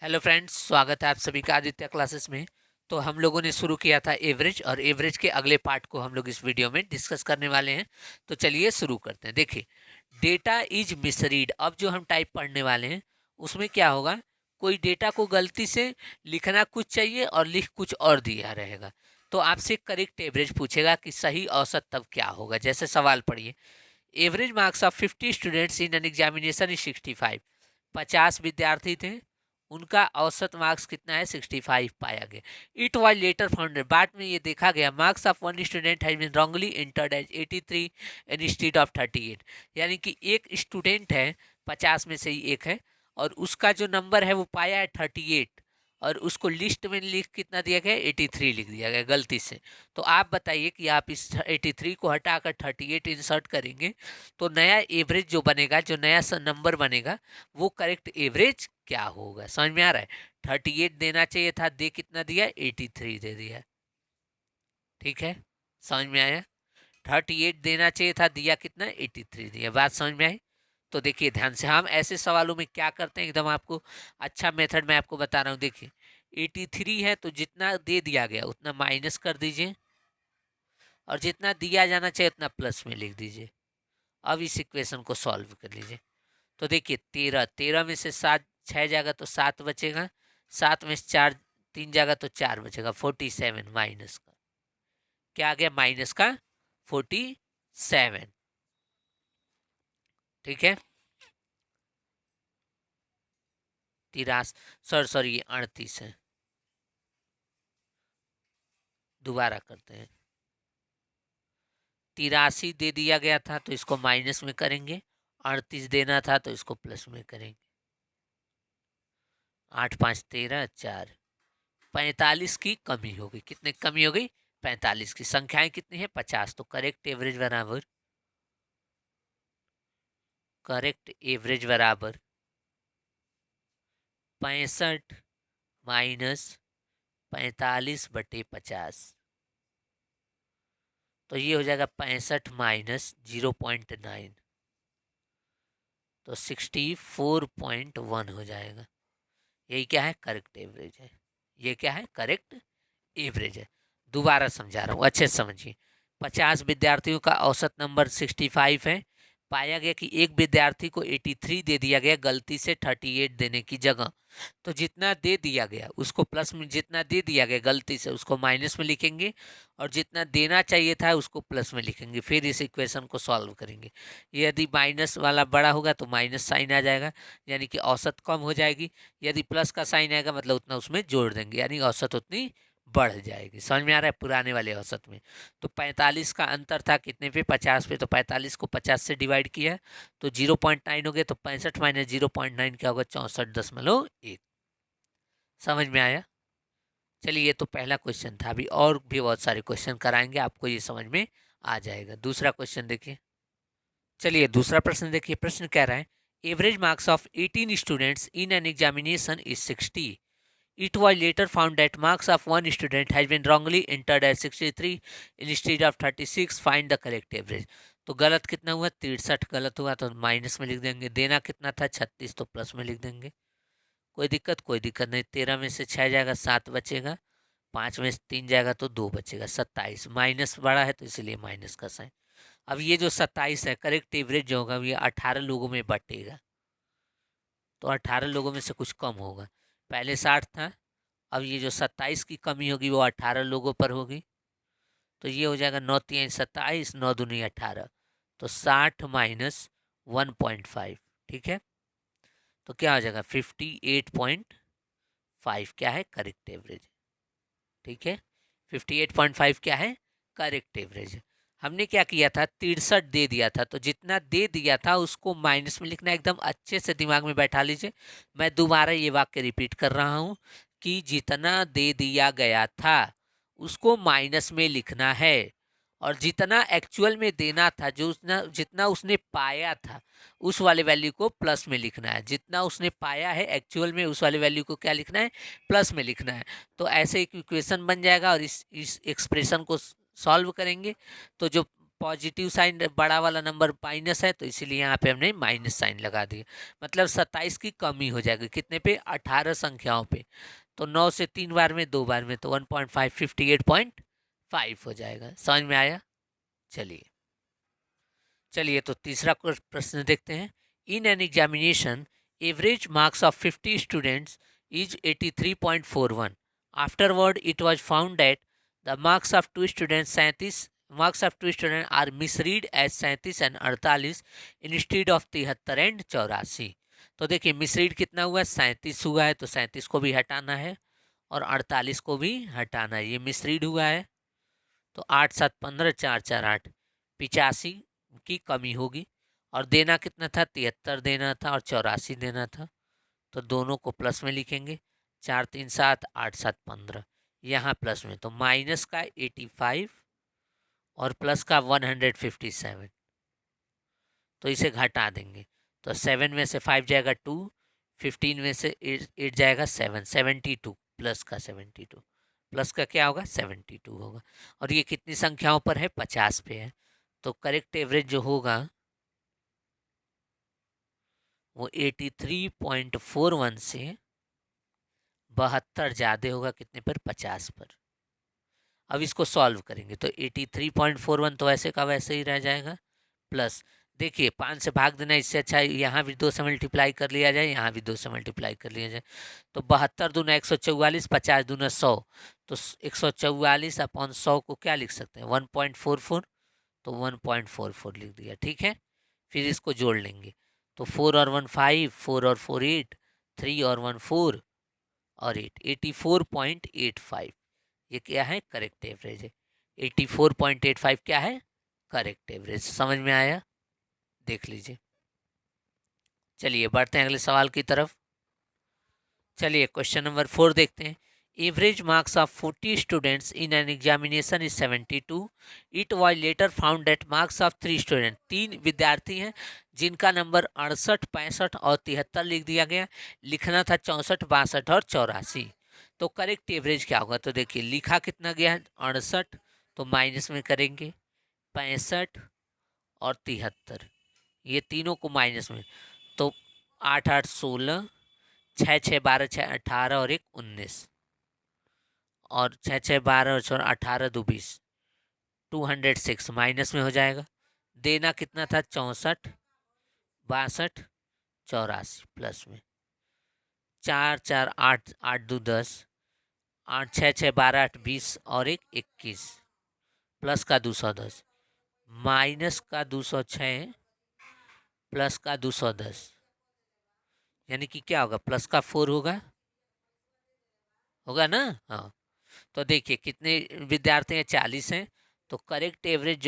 Hello friends, स्वागत है आप सभी का आदित्य क्लासेस में। तो हम लोगों ने शुरू किया था एवरेज, और एवरेज के अगले पार्ट को हम लोग इस वीडियो में डिस्कस करने वाले हैं। तो चलिए शुरू करते हैं। देखिए, डेटा इज मिसरीड। अब जो हम टाइप पढ़ने वाले हैं उसमें क्या होगा, कोई डेटा को गलती से लिखना कुछ चाहिए और लिख कुछ और दिया रहेगा। तो आपसे करेक्ट एवरेज पूछेगा कि सही औसत तब क्या होगा। जैसे सवाल पढ़िए, average marks of 50 students in an examination is 65। 50 विद्यार्थी थे, उनका औसत मार्क्स कितना है, 65 पाया गया। इट वाज लेटर फाउंडेड, बाद में ये देखा गया marks of one student has been wrongly entered as 83 instead of 38। यानी कि एक स्टूडेंट है, 50 में से ही एक है, और उसका जो नंबर है वो पाया है 38, और उसको लिस्ट में लिख कितना दिया गया, 83 लिख दिया गया गलती से। तो आप बताइए कि आप इस 83 को हटाकर 38 इंसर्ट करेंगे तो नया एवरेज जो बनेगा, जो नया नंबर बनेगा, वो करेक्ट एवरेज क्या होगा। समझ में आ रहा है? 38 देना चाहिए था, दे कितना दिया, 83 दे दिया। ठीक है, समझ में आया? 38 देना चाहिए था, दिया कितना, 83 दिया। बात समझ में आई? तो देखिए ध्यान से, हम ऐसे सवालों में क्या करते हैं, एकदम आपको अच्छा मेथड मैं आपको बता रहा हूँ। देखिए, 83 है तो जितना दे दिया गया उतना माइनस कर दीजिए, और जितना दिया जाना चाहिए उतना प्लस में लिख दीजिए। अब इस इक्वेशन को सॉल्व कर लीजिए। तो देखिए, 13 13 में से 7 6 जाएगा तो 7 बचेगा, 7 में से 4 3 जाएगा तो 4 बचेगा। 47 माइनस का क्या आ गया, माइनस का 47। ठीक है, 83, सॉरी ये 38 है। दोबारा करते हैं। 83 दे दिया गया था तो इसको माइनस में करेंगे, 38 देना था तो इसको प्लस में करेंगे। 8 5 13 4, 45 की कमी हो गई। कितने की कमी हो गई, 45 की। संख्याएं कितनी है, 50। तो करेक्ट एवरेज बराबर, करेक्ट एवरेज बराबर 65 माइनस 45/50। तो ये हो जाएगा 65 माइनस 0.9, तो 64.1 हो जाएगा। यही क्या है, करेक्ट एवरेज है। ये क्या है, करेक्ट एवरेज है। दोबारा समझा रहा हूँ, अच्छे से समझिए। 50 विद्यार्थियों का औसत नंबर 65 है। पाया गया कि एक विद्यार्थी को 83 दे दिया गया गलती से 38 देने की जगह। तो जितना दे दिया गया उसको प्लस में, जितना दे दिया गया गलती से उसको माइनस में लिखेंगे, और जितना देना चाहिए था उसको प्लस में लिखेंगे। फिर इस इक्वेशन को सॉल्व करेंगे। यदि माइनस वाला बड़ा होगा तो माइनस साइन आ जाएगा, यानी कि औसत कम हो जाएगी। यदि प्लस का साइन आएगा मतलब उतना उसमें जोड़ देंगे, यानी औसत उतनी बढ़ जाएगी। समझ में आ रहा है? पुराने वाले औसत में तो 45 का अंतर था कितने पे, 50 पे। तो 45 को 50 से डिवाइड किया तो 0.9 हो गया। तो 65 माइनस 0.9 क्या होगा, 64.1। समझ में आया? चलिए, ये तो पहला क्वेश्चन था। अभी और भी बहुत सारे क्वेश्चन कराएंगे, आपको ये समझ में आ जाएगा। दूसरा क्वेश्चन देखिए। चलिए दूसरा प्रश्न देखिए। प्रश्न कह रहा है, average marks of 18 students in an examination is 60। It was later found that marks of one student has been wrongly entered as 63 instead of 36. Find the correct average. तो गलत कितना हुआ, 63 गलत हुआ तो माइनस में लिख देंगे। देना कितना था, 36, तो प्लस में लिख देंगे। कोई दिक्कत, कोई दिक्कत नहीं। 13 में से 6 जाएगा 7 बचेगा, 5 में से 3 जाएगा तो 2 बचेगा। 27 माइनस बड़ा है तो इसलिए माइनस का साइन। अब ये जो 27 है, करेक्ट एवरेज जो होगा ये 18 लोगों में बटेगा, तो 18 लोगों में से कुछ कम होगा। पहले 60 था, अब ये जो 27 की कमी होगी वो 18 लोगों पर होगी। तो ये हो जाएगा 9 3 27, 9 दूनी 18, तो 60 माइनस 1.5। ठीक है, तो क्या हो जाएगा, 58.5 क्या है, करेक्ट एवरेज। ठीक है, 58.5 क्या है, करेक्ट एवरेज। हमने क्या किया था, 63 दे दिया था, तो जितना दे दिया था उसको माइनस में लिखना। एकदम अच्छे से दिमाग में बैठा लीजिए। मैं दोबारा ये वाक्य रिपीट कर रहा हूँ कि जितना दे दिया गया था उसको माइनस में लिखना है, और जितना एक्चुअल में देना था, जो जितना उसने पाया था उस वाले वैल्यू को प्लस में लिखना है। जितना उसने पाया है एक्चुअल में उस वाले वैल्यू को क्या लिखना है, प्लस में लिखना है। तो ऐसे एक इक्वेशन बन जाएगा, और इस एक्सप्रेशन को सॉल्व करेंगे तो जो पॉजिटिव साइन बड़ा वाला नंबर माइनस है, तो इसीलिए यहाँ पे हमने माइनस साइन लगा दिया। मतलब 27 की कमी हो जाएगी कितने पे, 18 संख्याओं पे। तो 9 से 3 बार में 2 बार में तो 1.5 58.5 हो जाएगा। समझ में आया? चलिए तो तीसरा प्रश्न देखते हैं। In an examination average marks of 50 students is 83.41. Afterward it was found that the marks of 2 students 37 marks of 2 student are misread as 37 and 48 instead of 73 and 84। तो देखिए मिसरीड कितना हुआ है, 37 हुआ है, तो 37 को भी हटाना है और 48 को भी हटाना है। ये मिसरीड हुआ है, तो 8 7 15 4 4 8 85 की कमी होगी। और देना कितना था, 73 देना था और 84 देना था। तो दोनों को प्लस में लिखेंगे, 4 3 7 8 7 15, यहाँ प्लस में। तो माइनस का 85 और प्लस का 157, तो इसे घटा देंगे। तो 7 में से 5 जाएगा 2, 15 में से 8 जाएगा 7, 72 प्लस का 72, प्लस का क्या होगा 72 होगा। और ये कितनी संख्याओं पर है, 50 पे है। तो करेक्ट एवरेज जो होगा वो 83.41 से 72 ज़्यादा होगा कितने पर, 50 पर। अब इसको सॉल्व करेंगे तो 83.41 तो ऐसे का वैसे ही रह जाएगा, प्लस देखिए 5 से भाग देना, इससे अच्छा यहाँ भी 2 से मल्टीप्लाई कर लिया जाए, यहाँ भी 2 से मल्टीप्लाई कर लिया जाए। तो 72 दूना 144, 50 दूना 100, तो 144 अपॉन 100 को क्या लिख सकते हैं, 1.44, तो 1.44 लिख दिया। ठीक है, फिर इसको जोड़ लेंगे। तो 4 और 1 5, 4 और 4 8, 3 और 1 4 और 8, 84.85 ये क्या है, करेक्ट एवरेज है। 84.85 क्या है, करेक्ट एवरेज। समझ में आया? देख लीजिए। चलिए बढ़ते हैं अगले सवाल की तरफ। चलिए क्वेश्चन नंबर 4 देखते हैं। Average marks of 40 students in an examination is 72. It was later found that marks of 3 student, 3 विद्यार्थी हैं जिनका नंबर 68 65 और 73 लिख दिया गया। लिखना था 64 62 और 84। तो करेक्ट एवरेज क्या होगा, तो देखिए लिखा कितना गया है 68, तो माइनस में करेंगे 65 और 73, ये तीनों को माइनस में। तो 8 8 16, 6 6 12 6 18 और 1 19, और 6 6 12 और 18 2 20, 206 माइनस में हो जाएगा। देना कितना था 64 62 84, प्लस में 4 4 8 8 2 10, 8 6 6 12 8 20 और 1 21, प्लस का 210, माइनस का 206 प्लस का 210, यानी कि क्या होगा, प्लस का 4 होगा ना। हाँ, तो देखिए कितने विद्यार्थी हैं, 40 हैं। तो करेक्ट एवरेज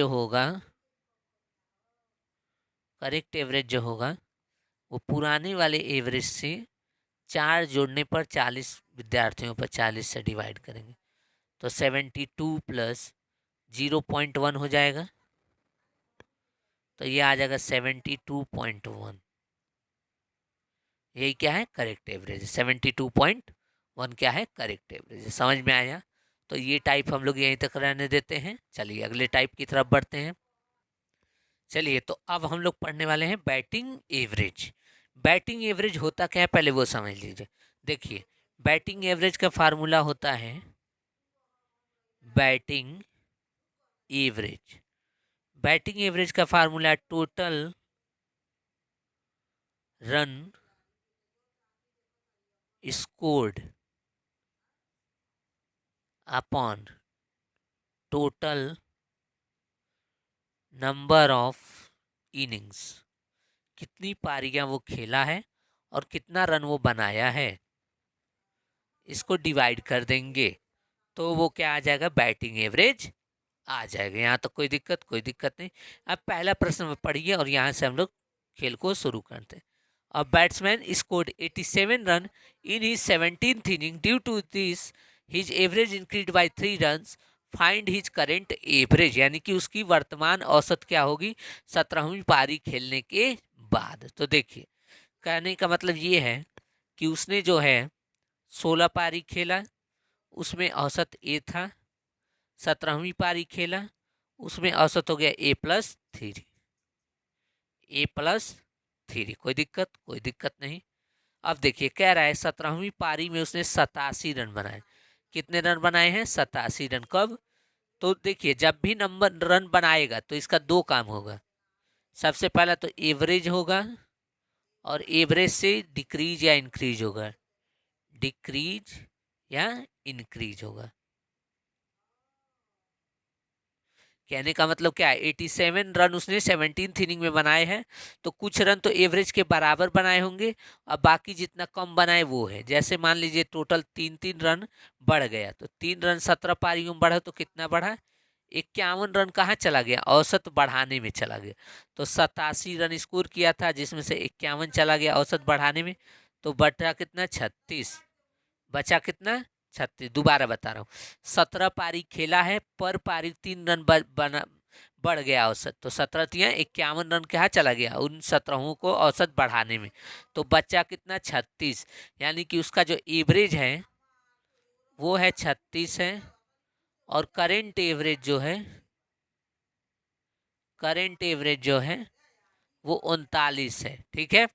जो होगा वो पुराने वाले एवरेज से 4 जोड़ने पर 40 विद्यार्थियों पर 40 से डिवाइड करेंगे, तो 72 प्लस 0.1 हो जाएगा। तो ये आ जाएगा 72.1। यही क्या है, करेक्ट एवरेज। 72.1 क्या है, करेक्ट एवरेज। समझ में आया? तो ये टाइप हम लोग यहीं तक रहने देते हैं। चलिए अगले टाइप की तरफ बढ़ते हैं। चलिए तो अब हम लोग पढ़ने वाले हैं बैटिंग एवरेज। बैटिंग एवरेज होता क्या है, पहले वो समझ लीजिए। देखिए बैटिंग एवरेज का फार्मूला होता है बैटिंग एवरेज। बैटिंग एवरेज का formula total run scored upon total number of innings, कितनी पारियां वो खेला है और कितना रन वो बनाया है, इसको डिवाइड कर देंगे तो वो क्या आ जाएगा, बैटिंग एवरेज आ जाएगा। यहाँ तक कोई दिक्कत नहीं। अब पहला प्रश्न पढ़िए और यहाँ से हम लोग खेल को शुरू करते हैं। A batsman scored 87 runs in his 17th inning. Due to this, his average increased by 3 runs. Find his current average, यानी कि उसकी वर्तमान औसत क्या होगी 17वीं पारी खेलने के बाद। तो देखिए कहने का मतलब ये है कि उसने जो है 16 पारी खेला, उसमें औसत ए था। 17वीं पारी खेला, उसमें औसत हो गया A+3, A+3। कोई दिक्कत? कोई दिक्कत नहीं। अब देखिए कह रहा है 17वीं पारी में उसने 87 रन बनाए। कितने रन बनाए हैं? 87 रन। कब? तो देखिए जब भी नंबर रन बनाएगा तो इसका दो काम होगा। सबसे पहला तो एवरेज होगा, और एवरेज से डिक्रीज या इंक्रीज होगा, डिक्रीज या इंक्रीज होगा। कहने का मतलब क्या है? 87 रन उसने 17th इनिंग में बनाए हैं, तो कुछ रन तो एवरेज के बराबर बनाए होंगे, और बाकी जितना कम बनाए वो है। जैसे मान लीजिए टोटल 3-3 रन बढ़ गया, तो 3 रन 17 पारियों में बढ़ा तो कितना बढ़ा? 51 रन कहाँ चला गया? औसत बढ़ाने में चला गया। तो 87 रन स्कोर किया था, जिसमें से 51 चला गया औसत बढ़ाने में, तो बचा कितना? 36। बचा कितना? 36। दोबारा बता रहा हूँ, 17 पारी खेला है, पर पारी 3 रन बना बढ़ गया औसत, तो 17 तिया 51 रन कहाँ चला गया? उन 17 को औसत बढ़ाने में, तो बचा कितना? 36। यानी कि उसका जो एवरेज है वो है 36 है, और करेंट एवरेज जो है, करेंट एवरेज जो है वो 39 है। ठीक है,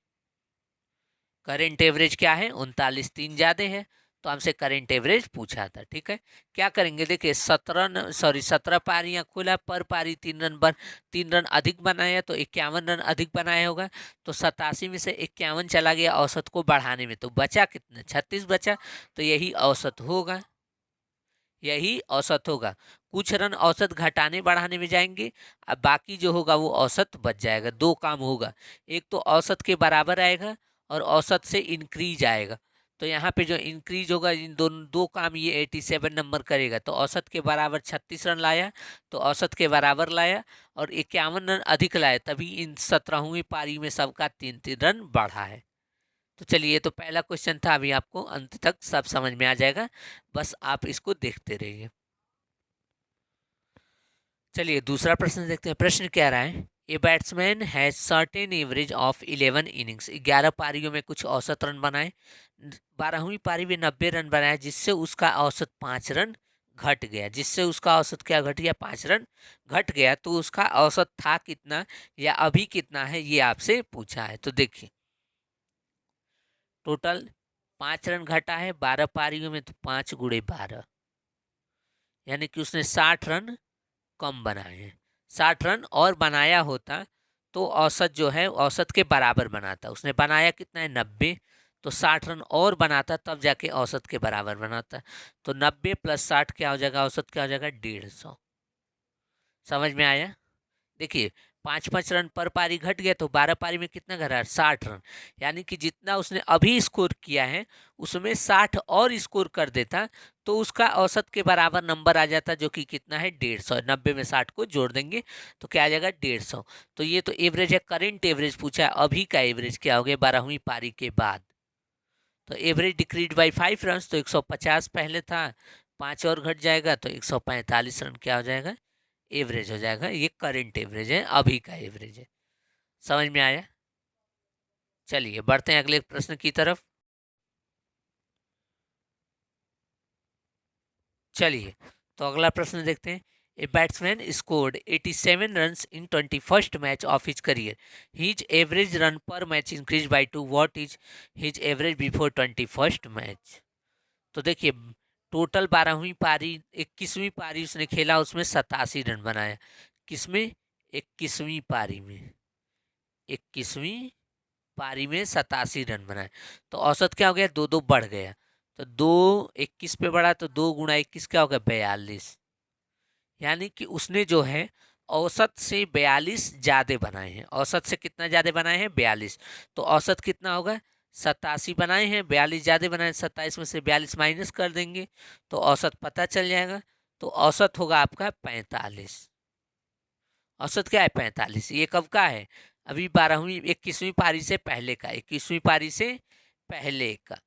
करेंट एवरेज क्या है? 39। 3 ज्यादा है, तो हमसे करेंट एवरेज पूछा था। ठीक है, क्या करेंगे? देखिए 17 पारियां खुला, पर पारी 3 रन 3 रन अधिक बनाया, तो 51 रन अधिक बनाया होगा, तो 87 में से 51 चला गया औसत को बढ़ाने में, तो बचा कितना? 36 बचा। तो यही औसत होगा, यही औसत होगा। कुछ रन औसत घटाने बढ़ाने में जाएंगे, अब बाकी जो होगा वो औसत बच जाएगा। दो काम होगा, एक तो औसत के बराबर आएगा, और औसत से इंक्रीज आएगा। तो यहाँ पे जो इंक्रीज होगा, इन दोनों दो काम ये 87 नंबर करेगा। तो औसत के बराबर 36 रन लाया, तो औसत के बराबर लाया, और 51 रन अधिक लाया, तभी इन 17वीं पारी में सबका 3-3 रन बढ़ा है। तो चलिए, ये तो पहला क्वेश्चन था, अभी आपको अंत तक सब समझ में आ जाएगा, बस आप इसको देखते रहिए। चलिए दूसरा प्रश्न देखते हैं। प्रश्न क्या रहा है? A batsman has certain average of 11 innings. 11 पारियों में कुछ औसत रन बनाए। 12वीं पारी में 90 रन बनाए, जिससे उसका औसत 5 रन घट गया। जिससे उसका औसत क्या घट गया? 5 रन घट गया। तो उसका औसत था कितना, या अभी कितना है, ये आपसे पूछा है। तो देखिए टोटल 5 रन घटा है 12 पारियों में, तो 5 × 12, यानी कि उसने 60 रन कम बनाए हैं। 60 रन और बनाया होता तो औसत जो है औसत के बराबर बनाता। उसने बनाया कितना है? 90। तो 60 रन और बनाता, तब जाके औसत के बराबर बनाता। तो 90 + 60 क्या हो जाएगा? औसत क्या हो जाएगा? 150। समझ में आया? देखिए 5-5 रन पर पारी घट गया, तो 12 पारी में कितना घटा? 60 रन। यानी कि जितना उसने अभी स्कोर किया है उसमें 60 और स्कोर कर देता, तो उसका औसत के बराबर नंबर आ जाता, जो कि कितना है? 150। 90 में 60 को जोड़ देंगे तो क्या आ जाएगा? 150। तो ये तो एवरेज है, करेंट एवरेज पूछा है। अभी का एवरेज क्या हो गया 12वीं पारी के बाद? तो एवरेज डिक्रीज बाई 5 रन, तो 150 पहले था, 5 और घट जाएगा, तो 145 रन क्या हो जाएगा? एवरेज हो जाएगा। ये करंट एवरेज है, अभी का एवरेज है। समझ में आया? चलिए बढ़ते हैं अगले प्रश्न की तरफ। चलिए तो अगला प्रश्न देखते हैं। A batsman scored 87 runs in 21st match of his career. His average run per match increase by 2। What is his average before 21st match? तो देखिए टोटल 12वीं पारी 21वीं पारी उसने खेला, उसमें 87 रन बनाया। किसमें? 21वीं पारी में। 21वीं पारी में 87 रन बनाए, तो औसत क्या हो गया? 2-2 बढ़ गया। तो 2 21 पे बढ़ा, तो 2 × 21 क्या हो गया? 42। यानी कि उसने जो है औसत से 42 ज्यादा बनाए हैं। औसत से कितना ज्यादा बनाए हैं? 42। तो औसत कितना होगा? 87 बनाए हैं, 42 ज्यादा बनाए, 27 में से 42 माइनस कर देंगे, तो औसत पता चल जाएगा। तो औसत होगा आपका 45। औसत क्या है? 45। ये कब का है? अभी 12वीं 21वीं पारी से पहले का, 21वीं पारी से पहले का।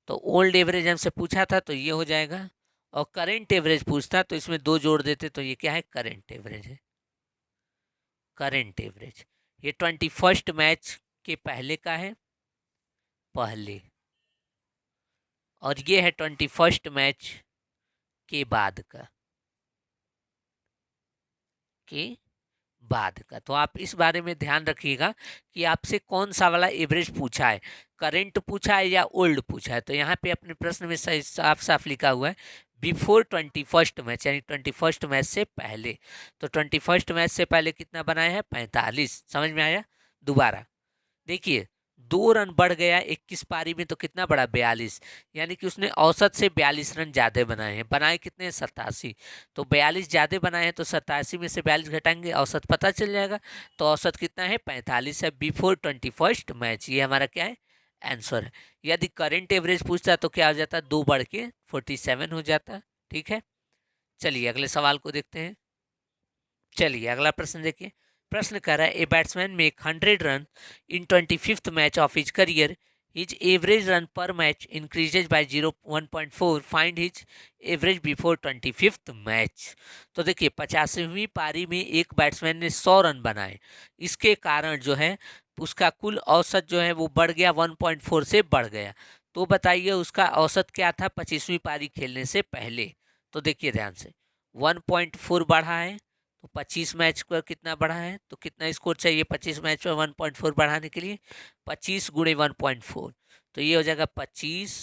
तो ओल्ड एवरेज हमसे पूछा था, तो ये हो जाएगा। और करेंट एवरेज पूछता तो इसमें 2 जोड़ देते, तो ये क्या है? करेंट एवरेज है। करेंट एवरेज ये 21st मैच के पहले का है, पहले। और ये है 21st मैच के बाद का। के बाद का। तो आप इस बारे में ध्यान रखिएगा कि आपसे कौन सा वाला एवरेज पूछा है, करंट पूछा है या ओल्ड पूछा है। तो यहाँ पे अपने प्रश्न में सही साफ साफ लिखा हुआ है बिफोर 21st मैच, यानी 21st मैच से पहले। तो 21st मैच से पहले कितना बनाया है? 45। समझ में आया? दोबारा देखिए, 2 रन बढ़ गया 21 पारी में, तो कितना बढ़ा? 42। यानी कि उसने औसत से 42 रन ज्यादा बनाए हैं। बनाए कितने? 87। तो 42 ज्यादा बनाए हैं, तो 87 में से 42 घटाएंगे, औसत पता चल जाएगा। तो औसत कितना है? 45 है बिफोर 21st मैच। ये हमारा क्या है? आंसर है। यदि करेंट एवरेज पूछता तो क्या हो जाता? 2 बढ़ के 47 हो जाता। ठीक है, चलिए अगले सवाल को देखते हैं। चलिए अगला प्रश्न देखिए। प्रश्न कर रहा है, a batsman make 100 run in 25th match of his career, his average run per match increases by 1.4, find his average before 25th match. तो देखिए 85वीं पारी में एक बैट्समैन ने 100 रन बनाए, इसके कारण जो है उसका कुल औसत जो है वो बढ़ गया, 1.4 से बढ़ गया। तो बताइए उसका औसत क्या था 25वीं पारी खेलने से पहले? तो देखिए ध्यान से, 1.4 बढ़ा है, तो 25 मैच पर कितना बढ़ा है? तो कितना स्कोर चाहिए 25 मैच पर 1.4 बढ़ाने के लिए? 25 गुणे 1.4, तो ये हो जाएगा 25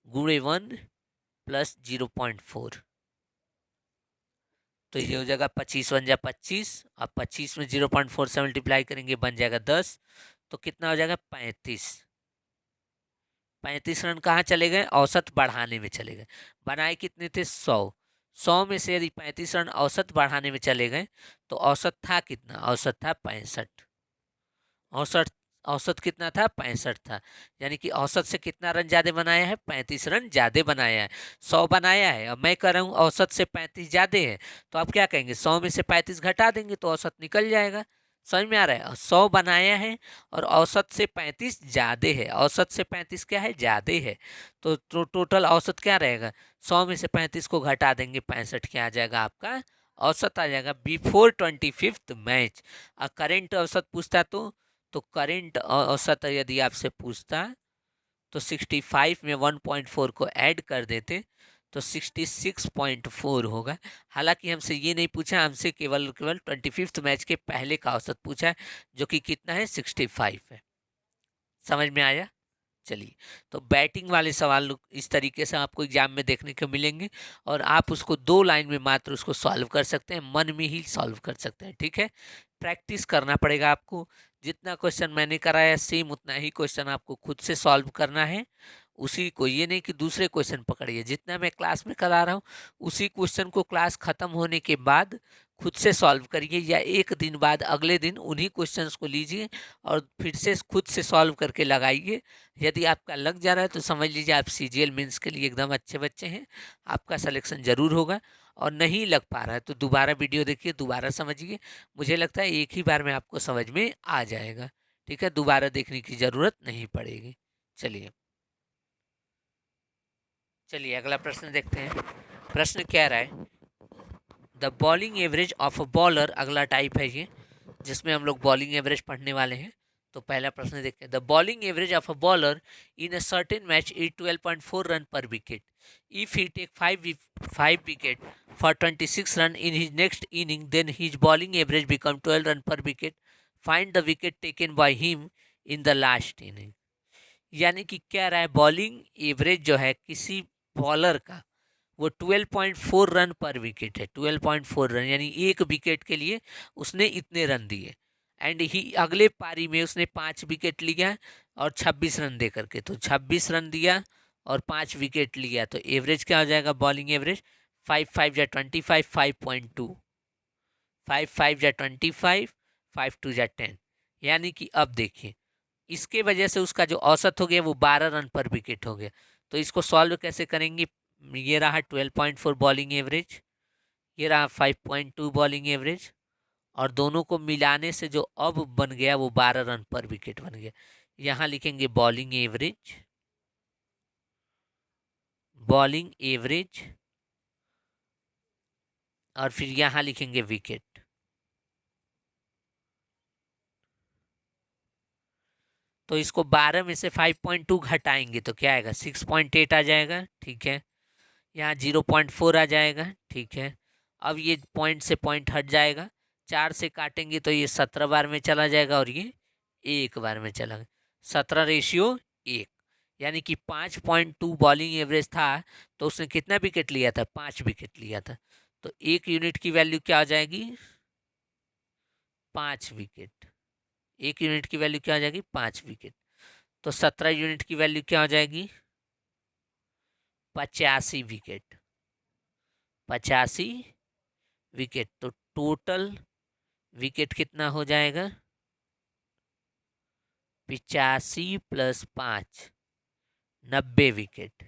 गुणे 1 प्लस 0.4। तो ये हो जाएगा 25 बन जाए 25, अब 25 में 0.4 से मल्टीप्लाई करेंगे बन जाएगा 10। तो कितना हो जाएगा? 35। 35 रन कहाँ चले गए? औसत बढ़ाने में चले गए। बनाए कितने थे? 100। 100 में से यदि 35 रन औसत बढ़ाने में चले गए तो औसत था कितना? औसत था 65। औसत औसत कितना था? 65 था। यानी कि औसत से कितना रन ज्यादा बनाया है? 35 रन ज्यादा बनाया है। 100 बनाया है, अब मैं कह रहा हूँ औसत से 35 ज्यादा है, तो आप क्या कहेंगे? 100 में से 35 घटा देंगे तो औसत निकल जाएगा। समझ में आ रहा है? 100 बनाया है और औसत से 35 ज्यादा है। औसत से 35 क्या है? ज्यादा है। तो टोटल औसत क्या रहेगा? 100 में से 35 को घटा देंगे, 65 क्या आ जाएगा आपका? औसत आ जाएगा बिफोर 25th मैच। करेंट औसत पूछता तो करेंट औसत यदि आपसे पूछता तो 65 में 1.4 को ऐड कर देते तो 66.4 होगा। हालांकि हमसे ये नहीं पूछा, हमसे केवल केवल 25th मैच के पहले का औसत पूछा है, जो कि कितना है? 65 है। समझ में आया? चलिए, तो बैटिंग वाले सवाल इस तरीके से आपको एग्जाम में देखने को मिलेंगे और आप उसको 2 लाइन में मात्र उसको सॉल्व कर सकते हैं, मन में ही सॉल्व कर सकते हैं। ठीक है, प्रैक्टिस करना पड़ेगा आपको। जितना क्वेश्चन मैंने कराया सेम उतना ही क्वेश्चन आपको खुद से सॉल्व करना है। उसी को, ये नहीं कि दूसरे क्वेश्चन पकड़िए, जितना मैं क्लास में करा रहा हूँ उसी क्वेश्चन को क्लास खत्म होने के बाद खुद से सॉल्व करिए, या एक दिन बाद अगले दिन उन्हीं क्वेश्चंस को लीजिए और फिर से खुद से सॉल्व करके लगाइए। यदि आपका लग जा रहा है तो समझ लीजिए आप सीजीएल मेंस के लिए एकदम अच्छे बच्चे हैं, आपका सिलेक्शन जरूर होगा। और नहीं लग पा रहा है तो दोबारा वीडियो देखिए, दोबारा समझिए। मुझे लगता है एक ही बार में आपको समझ में आ जाएगा। ठीक है, दोबारा देखने की ज़रूरत नहीं पड़ेगी। चलिए चलिए अगला प्रश्न देखते हैं। प्रश्न कह रहा है, the bowling average of a bowler, अगला टाइप है ये जिसमें हम लोग बॉलिंग एवरेज पढ़ने वाले हैं। तो पहला प्रश्न देखते हैं, the bowling average of a bowler in a certain match is 12.4 run per wicket. If he take 5 wicket for 26 run in his next inning, then his bowling average become 12 run per wicket. Find the wicket taken by him in the last inning. यानी कि क्या रहा है, bowling average जो है किसी bowler का वो 12.4 रन पर विकेट है। 12.4 रन यानी एक विकेट के लिए उसने इतने रन दिए। एंड ही अगले पारी में उसने 5 विकेट लिया और 26 रन दे करके, तो 26 रन दिया और 5 विकेट लिया, तो एवरेज क्या हो जाएगा? बॉलिंग एवरेज 5 5 या 25, 5.2, 5 5 या 25, 5 2 या 10। यानी कि अब देखिए इसके वजह से उसका जो औसत हो गया वो 12 रन पर विकेट हो गया। तो इसको सॉल्व कैसे करेंगे? ये रहा 12.4 बॉलिंग एवरेज, ये रहा 5.2 बॉलिंग एवरेज, और दोनों को मिलाने से जो अब बन गया वो 12 रन पर विकेट बन गया। यहाँ लिखेंगे बॉलिंग एवरेज, बॉलिंग एवरेज, और फिर यहाँ लिखेंगे विकेट। तो इसको 12 में से 5.2 घटाएंगे तो क्या आएगा? 6.8 आ जाएगा। ठीक है, यहाँ 0.4 आ जाएगा। ठीक है, अब ये पॉइंट से पॉइंट हट जाएगा, 4 से काटेंगे तो ये 17 बार में चला जाएगा और ये 1 बार में चला गया, 17:1। यानी कि 5.2 बॉलिंग एवरेज था, तो उसने कितना विकेट लिया था? 5 विकेट लिया था। तो 1 यूनिट की वैल्यू क्या हो जाएगी? 5 विकेट। 1 यूनिट की वैल्यू क्या हो जाएगी? 5 विकेट। तो 17 यूनिट की वैल्यू क्या हो जाएगी? 85 विकेट। 85 विकेट। तो टोटल विकेट कितना हो जाएगा? 85 + 5, 90 विकेट।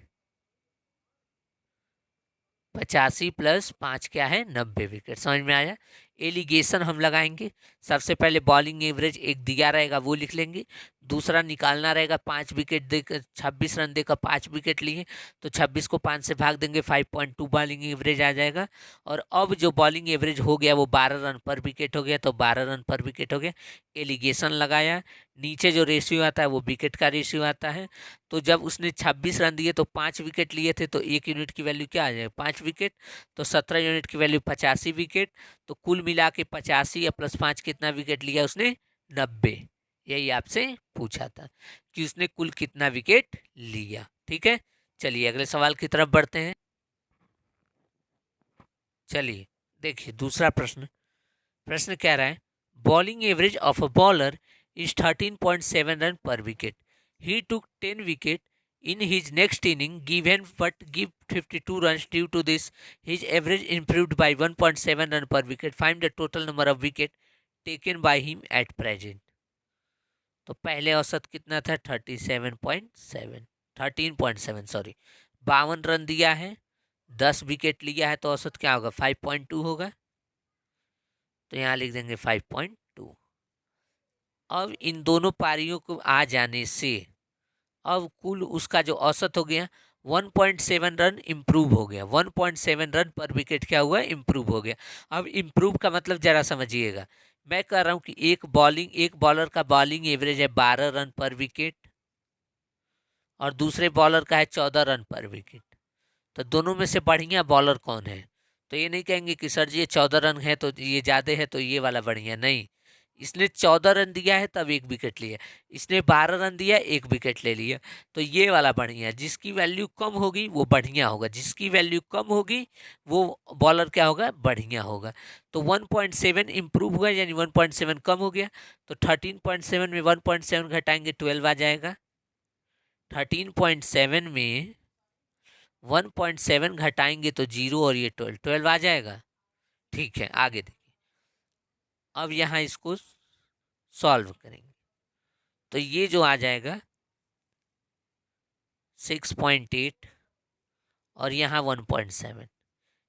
85 + 5 क्या है? 90 विकेट। समझ में आया? एलिगेशन हम लगाएंगे। सबसे पहले बॉलिंग एवरेज एक दिया रहेगा वो लिख लेंगे, दूसरा निकालना रहेगा 5 विकेट देकर 26 रन देकर 5 विकेट लिए, तो 26 को 5 से भाग देंगे, 5.2 बॉलिंग एवरेज आ जाएगा। और अब जो बॉलिंग एवरेज हो गया वो 12 रन पर विकेट हो गया, तो 12 रन पर विकेट हो गया। एलिगेशन लगाया, नीचे जो रेशियो आता है वो विकेट का रेशियो आता है। तो जब उसने 26 रन दिए तो 5 विकेट लिए थे, तो 1 यूनिट की वैल्यू क्या आ जाएगा? 5 विकेट। तो 17 यूनिट की वैल्यू 85 विकेट। तो कुल मिला के 85 या +5 कितना विकेट लिया उसने? 90। यही आपसे पूछा था कि उसने कुल कितना विकेट लिया। ठीक है, चलिए अगले सवाल की तरफ बढ़ते हैं। चलिए देखिए दूसरा प्रश्न। प्रश्न कह रहा है bowling average of a bowler is 13.7 run per wicket. He took 10 wicket in his next inning given but give 52 runs. Due to this his average improved by 1.7 run per wicket. Find the total number of wicket taken by him at present. तो पहले औसत कितना था? 37.7, 13.7 sorry, 52 run दिया है, 10 wicket लिया है, तो औसत क्या होगा? 5.2 होगा। तो यहाँ लिख देंगे 5.2। अब इन दोनों पारियों को आ जाने से अब कुल उसका जो औसत हो गया 1.7 रन इम्प्रूव हो गया। 1.7 रन पर विकेट क्या हुआ? इम्प्रूव हो गया। अब इम्प्रूव का मतलब जरा समझिएगा। मैं कह रहा हूं कि एक बॉलर का बॉलिंग एवरेज है 12 रन पर विकेट और दूसरे बॉलर का है 14 रन पर विकेट। तो दोनों में से बढ़िया बॉलर कौन है? तो ये नहीं कहेंगे कि सर जी ये 14 रन है तो ये ज़्यादा है तो ये वाला बढ़िया, नहीं। इसने 14 रन दिया है तब 1 विकेट लिया, इसने 12 रन दिया 1 विकेट ले लिया, तो ये वाला बढ़िया। जिसकी वैल्यू कम होगी वो बढ़िया होगा, जिसकी वैल्यू कम होगी वो बॉलर क्या होगा? बढ़िया होगा। तो 1.7 इम्प्रूव हुआ यानी 1.7 कम हो गया। तो 13.7 में 1.7 घटाएंगे 12 आ जाएगा। 13.7 में 1.7 घटाएंगे तो 0 और ये 12 आ जाएगा। ठीक है, आगे देखिए। अब यहाँ इसको सॉल्व करेंगे तो ये जो आ जाएगा 6.8 और यहाँ 1.7,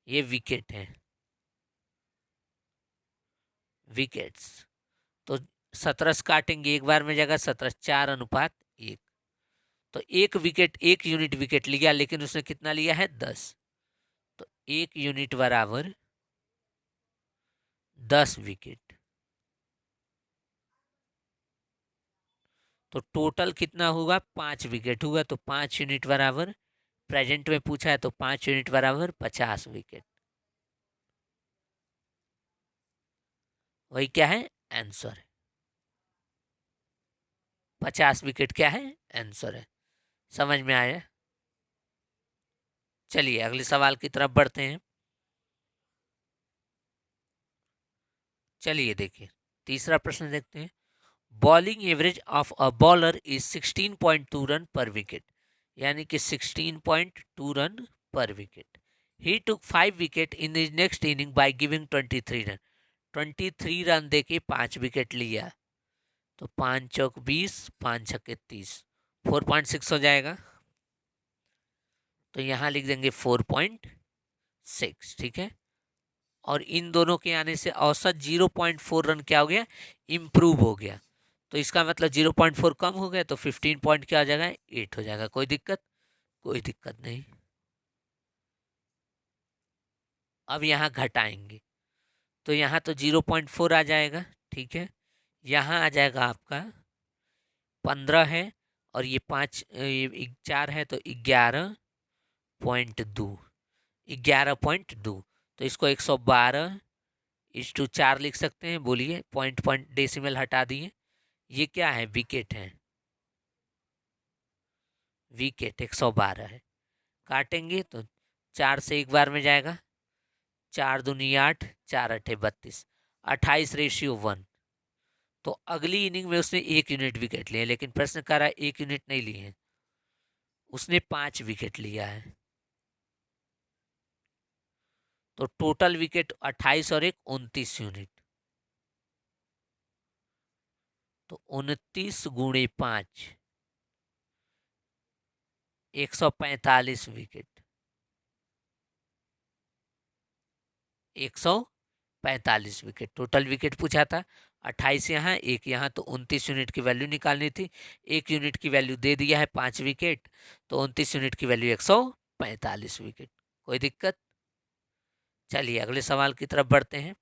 ये विकेट है, विकेट्स। तो 17 से काटेंगे, एक बार में जाएगा 17, 4:1। तो 1 विकेट 1 यूनिट विकेट लिया, लेकिन उसने कितना लिया है? 10। तो 1 यूनिट बराबर 10 विकेट। तो टोटल कितना होगा? 5 विकेट हुआ। तो 5 यूनिट बराबर, प्रेजेंट में पूछा है तो 5 यूनिट बराबर 50 विकेट। वही क्या है? आंसर है। 50 विकेट क्या है? आंसर है। समझ में आया? चलिए अगले सवाल की तरफ बढ़ते हैं। चलिए देखिए तीसरा प्रश्न देखते हैं। Bowling average of a bowler is 16.2 run per wicket, यानी कि 16.2 run per wicket. He took 5 wicket in his next inning by giving 23 run. 23 run देके 5 विकेट लिया। तो 5 चौक 20, 5 छक्के 30, 4.6 हो जाएगा। तो यहाँ लिख देंगे 4.6। ठीक है, और इन दोनों के आने से औसत 0.4 रन क्या हो गया? इम्प्रूव हो गया। तो इसका मतलब 0.4 कम हो गया, तो 15 पॉइंट क्या हो जाएगा? 8 हो जाएगा। कोई दिक्कत? कोई दिक्कत नहीं। अब यहाँ घटाएंगे तो यहाँ तो 0.4 आ जाएगा। ठीक है, यहाँ आ जाएगा आपका 15 है और ये 5 4 है तो 11.2, 11.2। तो इसको 112/4 लिख सकते हैं। बोलिए, पॉइंट पॉइंट डेसिमल हटा दिए। ये क्या है? विकेट है, विकेट 112 है। काटेंगे तो 4 से एक बार में जाएगा, 4 दूनी 8, 4 अठे 32, 28/1। तो अगली इनिंग में उसने 1 यूनिट विकेट लिए, लेकिन प्रश्न कर रहा है 1 यूनिट नहीं लिए हैं, उसने 5 विकेट लिया है। तो टोटल विकेट 28 और 1 29 यूनिट। तो 29 गुणे 5, 145 विकेट। 145 विकेट टोटल विकेट पूछा था। 28 यहाँ, 1 यहाँ, तो 29 यूनिट की वैल्यू निकालनी थी। 1 यूनिट की वैल्यू दे दिया है 5 विकेट, तो 29 यूनिट की वैल्यू 145 विकेट। कोई दिक्कत? चलिए अगले सवाल की तरफ बढ़ते हैं।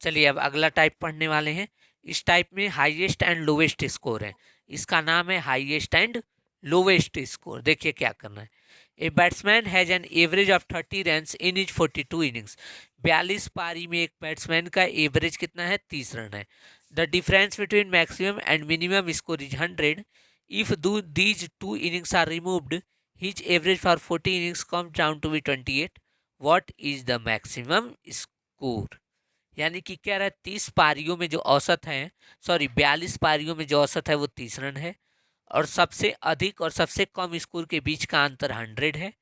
चलिए अब अगला टाइप पढ़ने वाले हैं। इस टाइप में हाईएस्ट एंड लोवेस्ट स्कोर है। इसका नाम है हाईएस्ट एंड लोवेस्ट स्कोर। देखिए क्या करना है। A batsman has an average of 30 run in is 42 innings. 42 पारी में एक बैट्समैन का एवरेज कितना है? 30 रन है। The difference between maximum and minimum score is 100। If these two innings are removed, his average for 40 innings comes down to be 28। What is the maximum score? यानी कि कह रहा है 30 पारियों में जो औसत है, सॉरी 42 पारियों में जो औसत है वो 30 रन है, और सबसे अधिक और सबसे कम स्कोर के बीच का अंतर 100 है।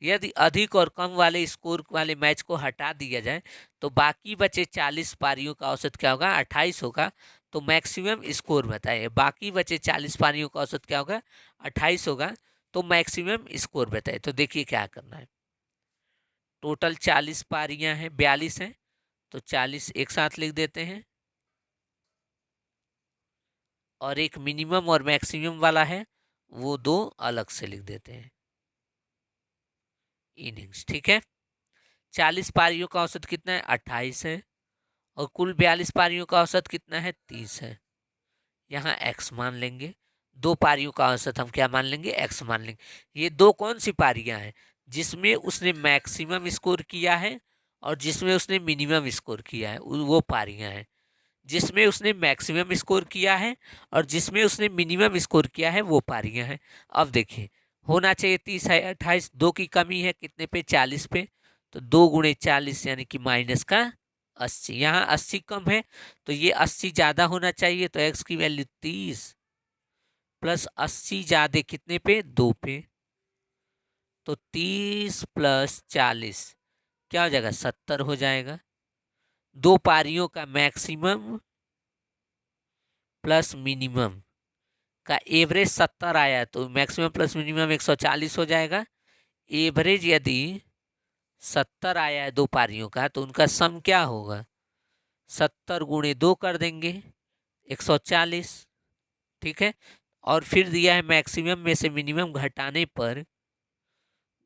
यदि अधिक और कम वाले स्कोर वाले मैच को हटा दिया जाए तो बाकी बचे 40 पारियों का औसत क्या होगा? 28 होगा। तो मैक्सिमम स्कोर बताइए। बाकी बचे 40 पारियों का औसत क्या होगा? 28 होगा। तो मैक्सिमम स्कोर बताइए। तो देखिए क्या करना है। टोटल 40 पारियां हैं, 42 हैं, तो 40 एक साथ लिख देते हैं, और एक मिनिमम और मैक्सिमम वाला है वो 2 अलग से लिख देते हैं, इनिंग्स। ठीक है। 40 पारियों का औसत कितना है? 28 है, और कुल 42 पारियों का औसत कितना है? 30 है। यहाँ x मान लेंगे। 2 पारियों का औसत हम क्या मान लेंगे? x मान लेंगे। ये 2 कौन सी पारियां हैं? जिसमें उसने मैक्सिमम स्कोर किया है और जिसमें उसने मिनिमम स्कोर किया है, वो पारियां हैं। जिसमें उसने मैक्सिमम स्कोर किया है और जिसमें उसने मिनिमम स्कोर किया है, वो पारियां हैं। अब देखिए, होना चाहिए 30 है, 28, 2 की कमी है कितने पे? 40 पे। तो 2 गुणे 40 यानी कि माइनस का 80। यहाँ 80 कम है, तो ये 80 ज़्यादा होना चाहिए। तो x की वैल्यू 30 प्लस 80 ज़्यादा कितने पे? 2 पे। तो 30 प्लस 40 क्या हो जाएगा? 70 हो जाएगा। 2 पारियों का मैक्सिमम प्लस मिनिमम का एवरेज 70 आया, तो मैक्सिमम प्लस मिनिमम 140 हो जाएगा। एवरेज यदि 70 आया है 2 पारियों का, तो उनका सम क्या होगा? 70 गुणे 2 कर देंगे, 140। ठीक है। और फिर दिया है मैक्सिमम में से मिनिमम घटाने पर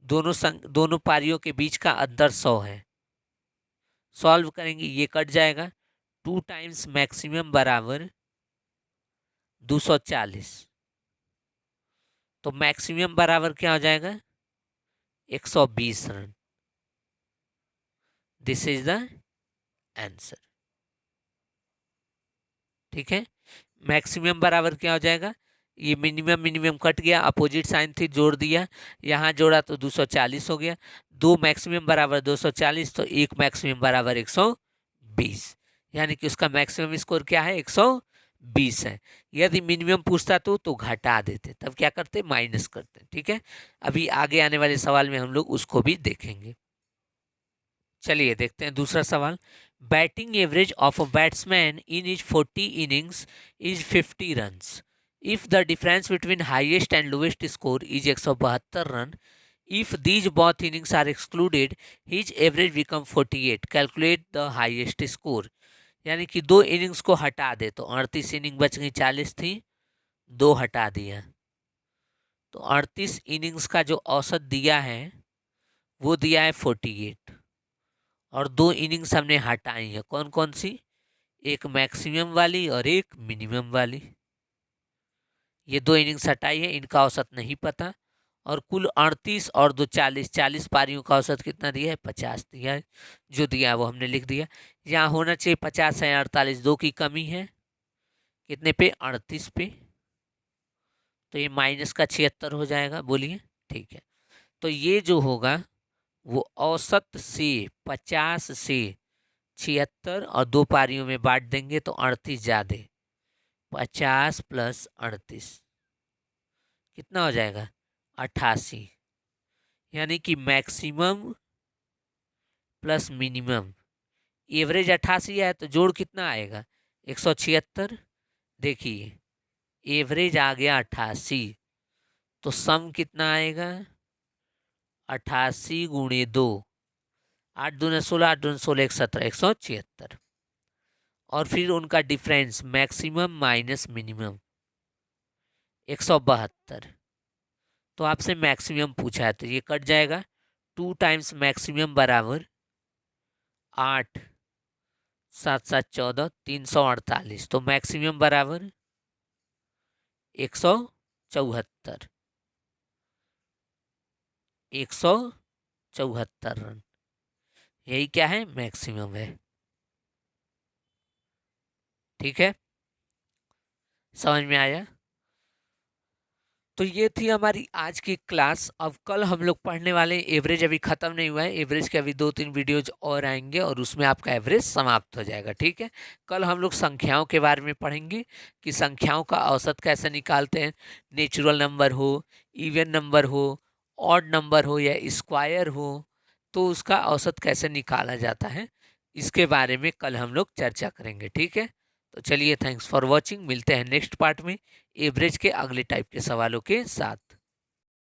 दोनों पारियों के बीच का अंतर 100 है। सॉल्व करेंगे, ये कट जाएगा। 2 टाइम्स मैक्सिमम बराबर 240। तो मैक्सिमम बराबर क्या हो जाएगा? 120 run. This is the answer. ठीक है। मैक्सिमम बराबर क्या हो जाएगा? ये मिनिमम मिनिमम कट गया, अपोजिट साइन थी, जोड़ दिया, यहाँ जोड़ा तो 240 हो गया। 2 मैक्सिमम बराबर 240, तो 1 मैक्सिमम बराबर 120, यानी कि उसका मैक्सिमम स्कोर क्या है? 120 है। यदि मिनिमम पूछता तो घटा देते, तब क्या करते? माइनस करते। ठीक है। अभी आगे आने वाले सवाल में हम लोग उसको भी देखेंगे। चलिए देखते हैं दूसरा सवाल। Batting average of a batsman in is 40 innings is 50 runs. If the difference between highest and lowest score is 172 run, if these both innings are excluded, his average become 48। Calculate the highest score. यानी कि 2 innings को हटा दे, तो 38 inning बच गई, 40 थी, 2 हटा दिया, तो 38 इनिंग्स का जो औसत दिया है वो दिया है 48, और 2 इनिंग्स हमने हटाई है। कौन कौन सी? एक मैक्सिमम वाली और एक मिनिमम वाली। ये 2 इनिंग्स हटाई है, इनका औसत नहीं पता, और कुल 38 और 2 40, 40 पारियों का औसत कितना दिया है? 50 दिया है। जो दिया है वो हमने लिख दिया। यहाँ होना चाहिए 50 है 48, 2 की कमी है, कितने पे? 38 पे। तो ये माइनस का 76 हो जाएगा, बोलिए। ठीक है, तो ये जो होगा वो औसत से 50 से 76 और 2 पारियों में बांट देंगे तो 38 ज़्यादा, 50 प्लस 38 कितना हो जाएगा? 88। यानी कि मैक्सिमम प्लस मिनिमम, एवरेज 88 है तो जोड़ कितना आएगा? 176। देखिए एवरेज आ गया 88, तो सम कितना आएगा? 88 गुणे 2, 8 दूने 16, 8 दूने 16, 17, 176। और फिर उनका डिफरेंस मैक्सिमम माइनस मिनिमम 172। तो आपसे मैक्सिमम पूछा है तो ये कट जाएगा। 2 टाइम्स मैक्सिमम बराबर 8, 7 7 14, 348। तो मैक्सिमम बराबर 174, 174 रन। यही क्या है? मैक्सिमम है। ठीक है, समझ में आया? तो ये थी हमारी आज की क्लास। अब कल हम लोग पढ़ने वाले एवरेज, अभी ख़त्म नहीं हुआ है एवरेज के, अभी 2-3 वीडियोज और आएंगे और उसमें आपका एवरेज समाप्त हो जाएगा। ठीक है, कल हम लोग संख्याओं के बारे में पढ़ेंगे कि संख्याओं का औसत कैसे निकालते हैं, नेचुरल नंबर हो, इवन नंबर हो, ऑड नंबर हो या स्क्वायर हो, तो उसका औसत कैसे निकाला जाता है, इसके बारे में कल हम लोग चर्चा करेंगे। ठीक है, तो चलिए, थैंक्स फॉर वॉचिंग। मिलते हैं नेक्स्ट पार्ट में एवरेज के अगले टाइप के सवालों के साथ।